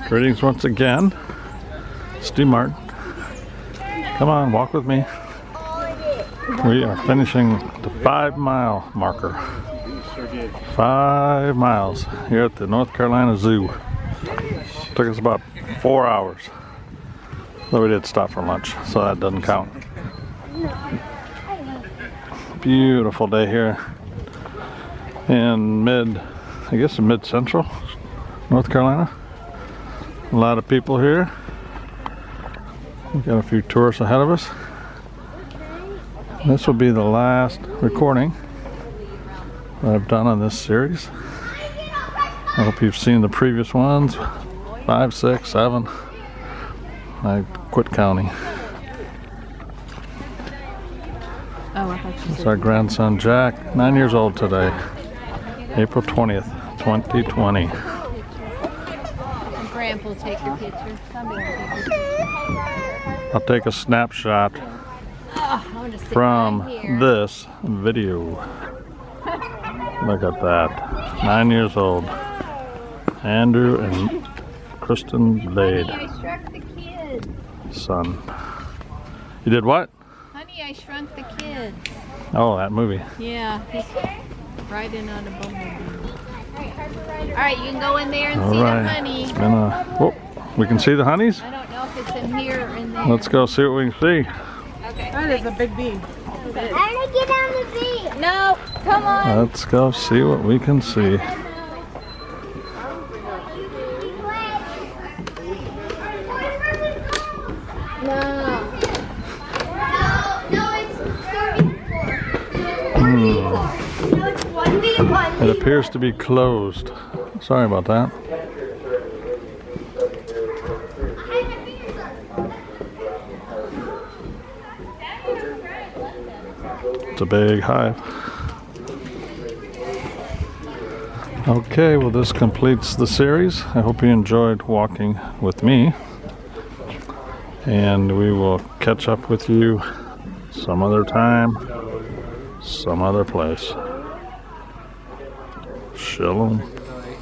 Greetings once again. Steve Martin. Come on, walk with me. We are finishing the 5-mile marker. 5 miles here at the North Carolina Zoo. Took us about 4 hours. Though we did stop for lunch, so that doesn't count. Beautiful day here in mid-central North Carolina. A lot of people here. We've got a few tourists ahead of us. This will be the last recording that I've done on this series. I hope you've seen the previous ones, 5, 6, 7. I quit counting. It's our grandson Jack, 9 years old today, April 20th, 2020. Grandpa will take your picture. I'll take a snapshot from this video. Look at that. 9 years old. Andrew and Kristen Blade. Honey, I shrunk the kids. Son. You did what? Honey, I Shrunk the Kids. Oh, that movie. Yeah, he's riding on a bumblebee. Alright, you can go in there and see Alright. the honey. Oh, we can see the honeys? I don't know if it's in here or in there. Let's go see what we can see. Okay. That is a big bee. I want to get on the bee. No, come on. Let's go see what we can see. It appears to be closed. Sorry about that. It's a big hive. Okay, well this completes the series. I hope you enjoyed walking with me. And we will catch up with you some other time, some other place. Shalom.